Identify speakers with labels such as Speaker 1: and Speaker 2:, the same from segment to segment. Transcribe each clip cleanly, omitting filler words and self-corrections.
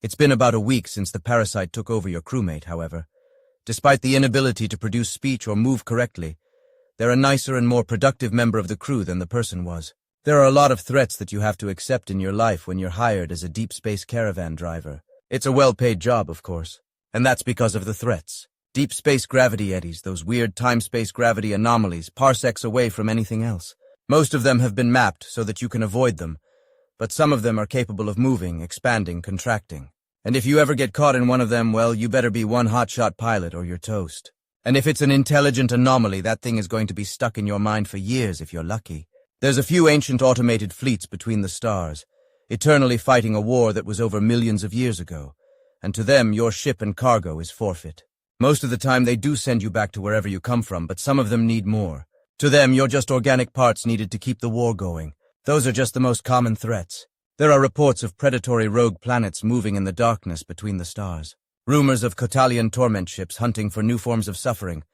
Speaker 1: It's been about a week since the parasite took over your crewmate, however. Despite the inability to produce speech or move correctly, they're a nicer and more productive member of the crew than the person was. There are a lot of threats that you have to accept in your life when you're hired as a deep space caravan driver. It's a well-paid job, of course, and that's because of the threats. Deep space gravity eddies, those weird time-space gravity anomalies, parsecs away from anything else. Most of them have been mapped so that you can avoid them, but some of them are capable of moving, expanding, contracting. And if you ever get caught in one of them, well, you better be one hotshot pilot or you're toast. And if it's an intelligent anomaly, that thing is going to be stuck in your mind for years if you're lucky. There's a few ancient automated fleets between the stars, eternally fighting a war that was over millions of years ago, and to them your ship and cargo is forfeit. Most of the time they do send you back to wherever you come from, but some of them need more. To them, you're just organic parts needed to keep the war going. Those are just the most common threats. There are reports of predatory rogue planets moving in the darkness between the stars. Rumors of Cotalian torment ships hunting for new forms of suffering,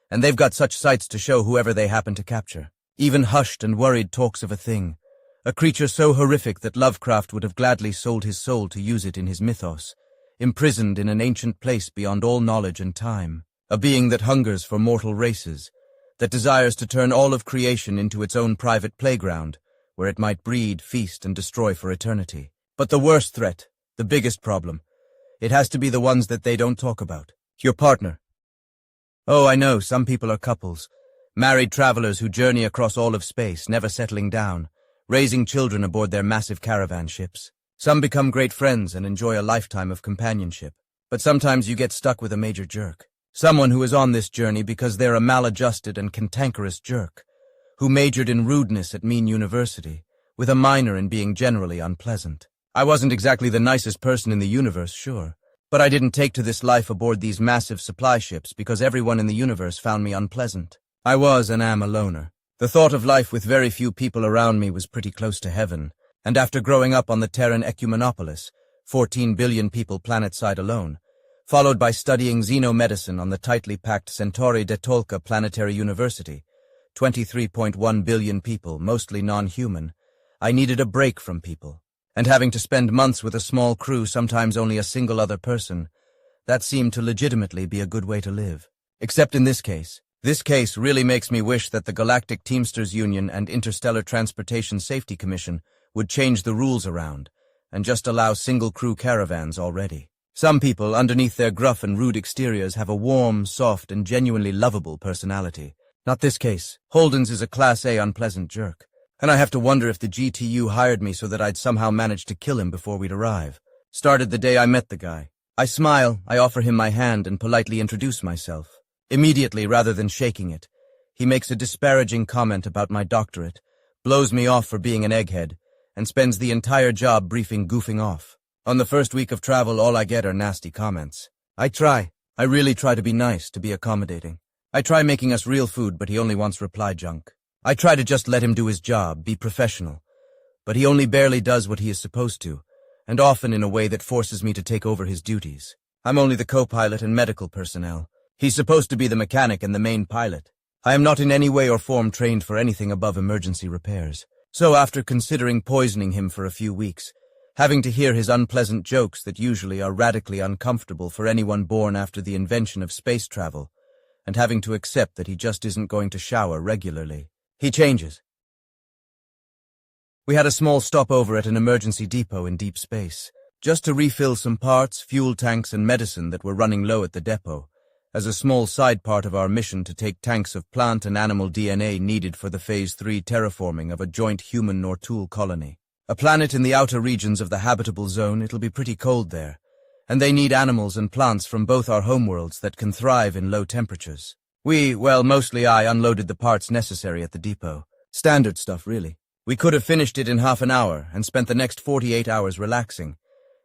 Speaker 1: and they've got such sights to show whoever they happen to capture. Even hushed and worried talks of a thing, a creature so horrific that Lovecraft would have gladly sold his soul to use it in his mythos, imprisoned in an ancient place beyond all knowledge and time, a being that hungers for mortal races, that desires to turn all of creation into its own private playground, where it might breed, feast, and destroy for eternity. But the worst threat, the biggest problem, it has to be the ones that they don't talk about. Your partner. Oh, I know, some people are couples, married travelers who journey across all of space, never settling down, raising children aboard their massive caravan ships. Some become great friends and enjoy a lifetime of companionship. But sometimes you get stuck with a major jerk. Someone who is on this journey because they're a maladjusted and cantankerous jerk, who majored in rudeness at Mean University, with a minor in being generally unpleasant. I wasn't exactly the nicest person in the universe, sure, but I didn't take to this life aboard these massive supply ships because everyone in the universe found me unpleasant. I was and am a loner. The thought of life with very few people around me was pretty close to heaven, and after growing up on the Terran Ecumenopolis, 14 billion people planet-side alone, followed by studying xenomedicine on the tightly packed Centauri de Tolka Planetary University, 23.1 billion people, mostly non-human, I needed a break from people. And having to spend months with a small crew, sometimes only a single other person, that seemed to legitimately be a good way to live. Except in this case. This case really makes me wish that the Galactic Teamsters Union and Interstellar Transportation Safety Commission would change the rules around and just allow single-crew caravans already. Some people, underneath their gruff and rude exteriors, have a warm, soft, and genuinely lovable personality. Not this case. Holden's is a Class A unpleasant jerk. And I have to wonder if the GTU hired me so that I'd somehow manage to kill him before we'd arrive. Started the day I met the guy. I smile, I offer him my hand and politely introduce myself. Immediately, rather than shaking it, he makes a disparaging comment about my doctorate, blows me off for being an egghead, and spends the entire job briefing goofing off. On the first week of travel, all I get are nasty comments. I really try to be nice, to be accommodating. I try making us real food, but he only wants reply junk. I try to just let him do his job, be professional, but he only barely does what he is supposed to, and often in a way that forces me to take over his duties. I'm only the co-pilot and medical personnel. He's supposed to be the mechanic and the main pilot. I am not in any way or form trained for anything above emergency repairs. So after considering poisoning him for a few weeks, having to hear his unpleasant jokes that usually are radically uncomfortable for anyone born after the invention of space travel, and having to accept that he just isn't going to shower regularly, he changes. We had a small stopover at an emergency depot in deep space, just to refill some parts, fuel tanks, and medicine that were running low at the depot, as a small side part of our mission to take tanks of plant and animal DNA needed for the Phase 3 terraforming of a joint human-Nortul colony. A planet in the outer regions of the habitable zone, it'll be pretty cold there, and they need animals and plants from both our homeworlds that can thrive in low temperatures. Mostly I unloaded the parts necessary at the depot. Standard stuff, really. We could have finished it in half an hour and spent the next 48 hours relaxing,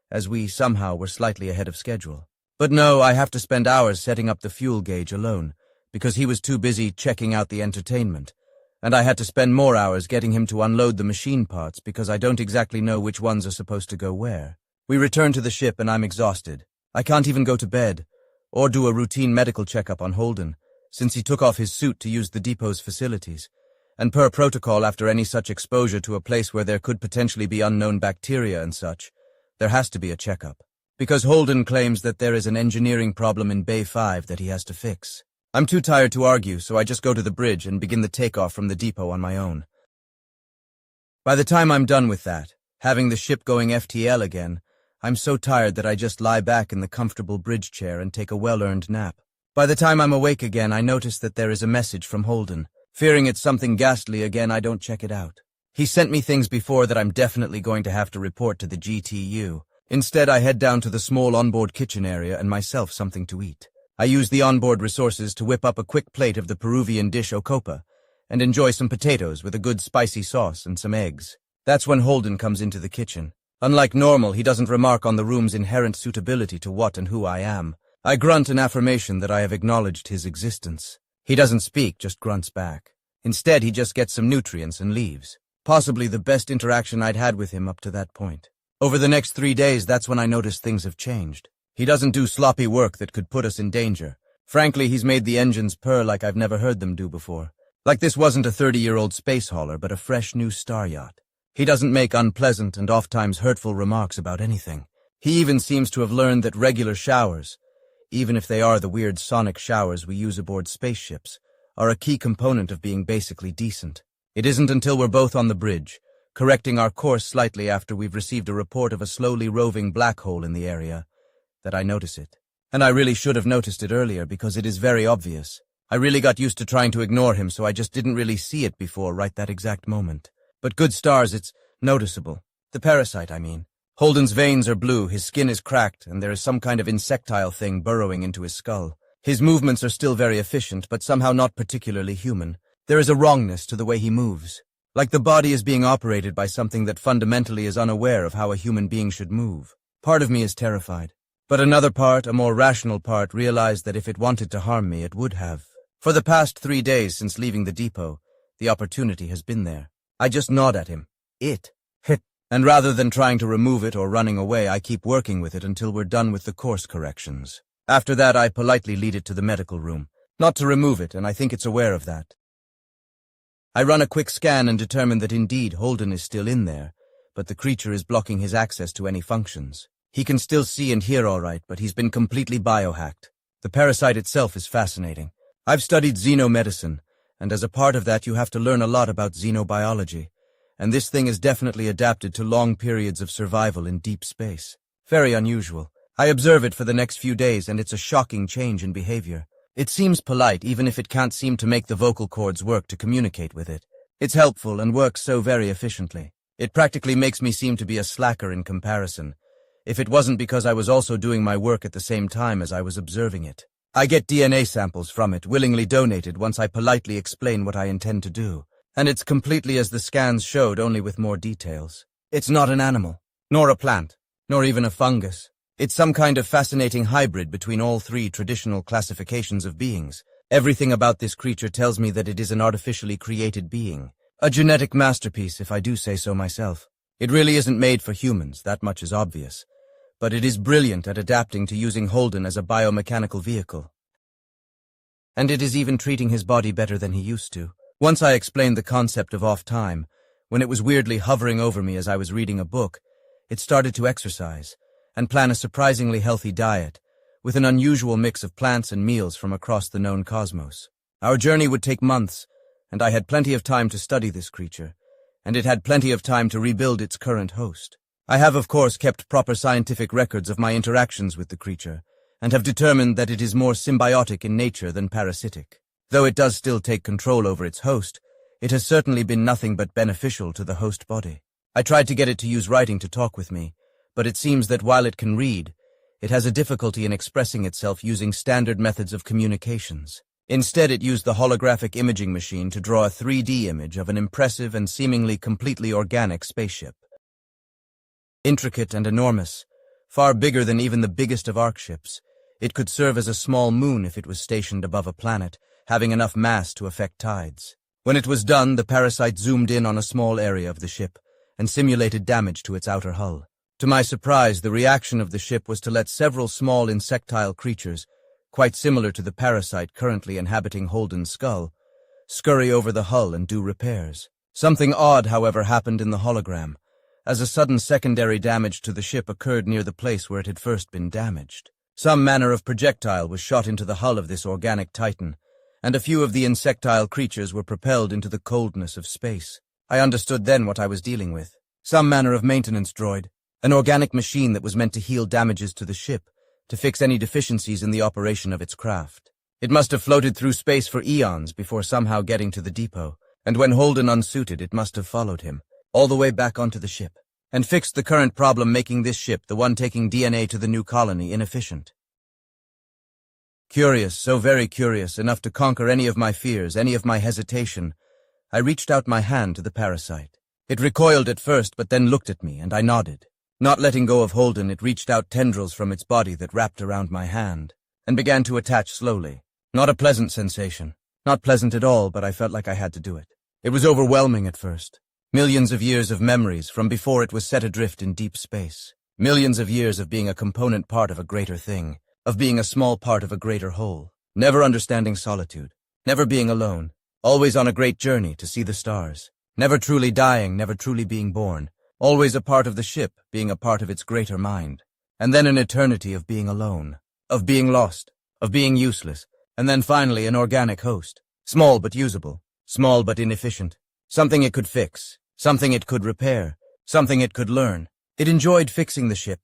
Speaker 1: as we somehow were slightly ahead of schedule. But no, I have to spend hours setting up the fuel gauge alone, because he was too busy checking out the entertainment, and I had to spend more hours getting him to unload the machine parts because I don't exactly know which ones are supposed to go where. We return to the ship and I'm exhausted. I can't even go to bed, or do a routine medical checkup on Holden, since he took off his suit to use the depot's facilities, and per protocol after any such exposure to a place where there could potentially be unknown bacteria and such, there has to be a checkup. because Holden claims that there is an engineering problem in Bay 5 that he has to fix. I'm too tired to argue, so I just go to the bridge and begin the takeoff from the depot on my own. By the time I'm done with that, having the ship going FTL again, I'm so tired that I just lie back in the comfortable bridge chair and take a well-earned nap. By the time I'm awake again, I notice that there is a message from Holden. Fearing it's something ghastly again, I don't check it out. He sent me things before that I'm definitely going to have to report to the GTU. Instead, I head down to the small onboard kitchen area and myself something to eat. I use the onboard resources to whip up a quick plate of the Peruvian dish ocopa and enjoy some potatoes with a good spicy sauce and some eggs. That's when Holden comes into the kitchen. Unlike normal, he doesn't remark on the room's inherent suitability to what and who I am. I grunt an affirmation that I have acknowledged his existence. He doesn't speak, just grunts back. Instead, he just gets some nutrients and leaves. Possibly the best interaction I'd had with him up to that point. Over the next 3 days, that's when I noticed things have changed. He doesn't do sloppy work that could put us in danger. Frankly, he's made the engines purr like I've never heard them do before. Like this wasn't a 30-year-old space hauler, but a fresh new star yacht. He doesn't make unpleasant and oft-times hurtful remarks about anything. He even seems to have learned that regular showers, even if they are the weird sonic showers we use aboard spaceships, are a key component of being basically decent. It isn't until we're both on the bridge, correcting our course slightly after we've received a report of a slowly roving black hole in the area, that I notice it. And I really should have noticed it earlier because it is very obvious. I really got used to trying to ignore him, so I just didn't really see it before right that exact moment. But good stars, it's noticeable. The parasite, I mean. Holden's veins are blue, his skin is cracked, and there is some kind of insectile thing burrowing into his skull. His movements are still very efficient, but somehow not particularly human. There is a wrongness to the way he moves. Like the body is being operated by something that fundamentally is unaware of how a human being should move. Part of me is terrified. But another part, a more rational part, realized that if it wanted to harm me, it would have. For the past 3 days since leaving the depot, the opportunity has been there. I just nod at him. It. And rather than trying to remove it or running away, I keep working with it until we're done with the course corrections. After that, I politely lead it to the medical room. Not to remove it, and I think it's aware of that. I run a quick scan and determine that indeed Holden is still in there, but the creature is blocking his access to any functions. He can still see and hear all right, but he's been completely biohacked. The parasite itself is fascinating. I've studied xenomedicine, and as a part of that you have to learn a lot about xenobiology, and this thing is definitely adapted to long periods of survival in deep space. Very unusual. I observe it for the next few days, and it's a shocking change in behavior. It seems polite, even if it can't seem to make the vocal cords work to communicate with it. It's helpful and works so very efficiently. It practically makes me seem to be a slacker in comparison, if it wasn't because I was also doing my work at the same time as I was observing it. I get DNA samples from it, willingly donated once I politely explain what I intend to do. And it's completely as the scans showed, only with more details. It's not an animal, nor a plant, nor even a fungus. It's some kind of fascinating hybrid between all 3 traditional classifications of beings. Everything about this creature tells me that it is an artificially created being. A genetic masterpiece, if I do say so myself. It really isn't made for humans, that much is obvious. But it is brilliant at adapting to using Holden as a biomechanical vehicle. And it is even treating his body better than he used to. Once I explained the concept of off-time, when it was weirdly hovering over me as I was reading a book, it started to exercise and plan a surprisingly healthy diet, with an unusual mix of plants and meals from across the known cosmos. Our journey would take months, and I had plenty of time to study this creature, and it had plenty of time to rebuild its current host. I have, of course, kept proper scientific records of my interactions with the creature, and have determined that it is more symbiotic in nature than parasitic. Though it does still take control over its host, it has certainly been nothing but beneficial to the host body. I tried to get it to use writing to talk with me, but it seems that while it can read, it has a difficulty in expressing itself using standard methods of communications. Instead, it used the holographic imaging machine to draw a 3D image of an impressive and seemingly completely organic spaceship. Intricate and enormous, far bigger than even the biggest of arc ships, it could serve as a small moon if it was stationed above a planet, having enough mass to affect tides. When it was done, the parasite zoomed in on a small area of the ship and simulated damage to its outer hull. To my surprise, the reaction of the ship was to let several small insectile creatures, quite similar to the parasite currently inhabiting Holden's skull, scurry over the hull and do repairs. Something odd, however, happened in the hologram. as a sudden secondary damage to the ship occurred near the place where it had first been damaged. Some manner of projectile was shot into the hull of this organic titan, and a few of the insectile creatures were propelled into the coldness of space. I understood then what I was dealing with. Some manner of maintenance droid, an organic machine that was meant to heal damages to the ship, to fix any deficiencies in the operation of its craft. It must have floated through space for eons before somehow getting to the depot, and when Holden unsuited, it must have followed him, all the way back onto the ship, and fixed the current problem, making this ship, the one taking DNA to the new colony, inefficient. Curious, so very curious, enough to conquer any of my fears, any of my hesitation, I reached out my hand to the parasite. It recoiled at first, but then looked at me, and I nodded. Not letting go of Holden, it reached out tendrils from its body that wrapped around my hand, and began to attach slowly. Not a pleasant sensation. Not pleasant at all, but I felt like I had to do it. It was overwhelming at first. Millions of years of memories from before it was set adrift in deep space. Millions of years of being a component part of a greater thing, of being a small part of a greater whole. Never understanding solitude. Never being alone. Always on a great journey to see the stars. Never truly dying, never truly being born. Always a part of the ship, being a part of its greater mind. And then an eternity of being alone. Of being lost. Of being useless. And then finally an organic host. Small but usable. Small but inefficient. Something it could fix. Something it could repair. Something it could learn. It enjoyed fixing the ship.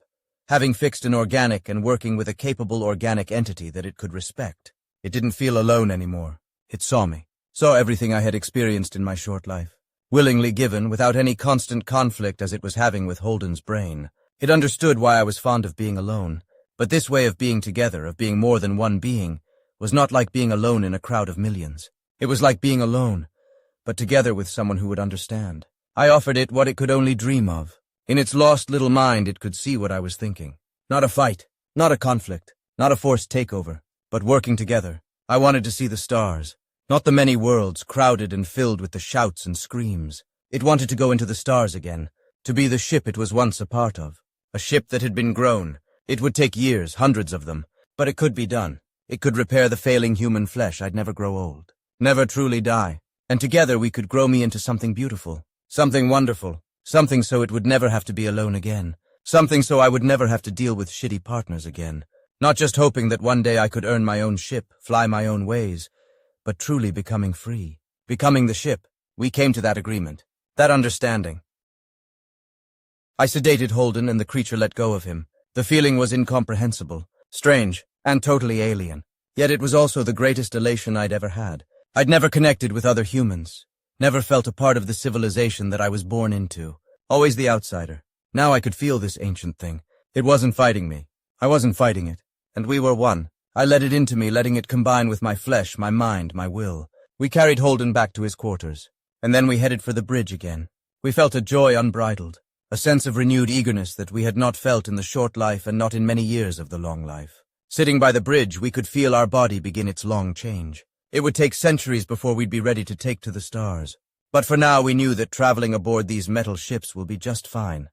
Speaker 1: Having fixed an organic and working with a capable organic entity that it could respect. It didn't feel alone anymore. It saw me. Saw everything I had experienced in my short life. Willingly given, without any constant conflict as it was having with Holden's brain. It understood why I was fond of being alone. But this way of being together, of being more than one being, was not like being alone in a crowd of millions. It was like being alone, but together with someone who would understand. I offered it what it could only dream of. In its lost little mind, it could see what I was thinking. Not a fight, not a conflict, not a forced takeover, but working together. I wanted to see the stars. Not the many worlds, crowded and filled with the shouts and screams. It wanted to go into the stars again, to be the ship it was once a part of. A ship that had been grown. It would take years, hundreds of them, but it could be done. It could repair the failing human flesh. I'd never grow old. Never truly die. And together we could grow me into something beautiful. Something wonderful. Something so it would never have to be alone again. Something so I would never have to deal with shitty partners again. Not just hoping that one day I could earn my own ship, fly my own ways, but truly becoming free. Becoming the ship. We came to that agreement. That understanding. I sedated Holden and the creature let go of him. The feeling was incomprehensible, strange, and totally alien. Yet it was also the greatest elation I'd ever had. I'd never connected with other humans. Never felt a part of the civilization that I was born into. Always the outsider. Now I could feel this ancient thing. It wasn't fighting me. I wasn't fighting it. And we were one. I let it into me, letting it combine with my flesh, my mind, my will. We carried Holden back to his quarters. And then we headed for the bridge again. We felt a joy unbridled. A sense of renewed eagerness that we had not felt in the short life and not in many years of the long life. Sitting by the bridge, we could feel our body begin its long change. It would take centuries before we'd be ready to take to the stars. But for now we knew that traveling aboard these metal ships will be just fine.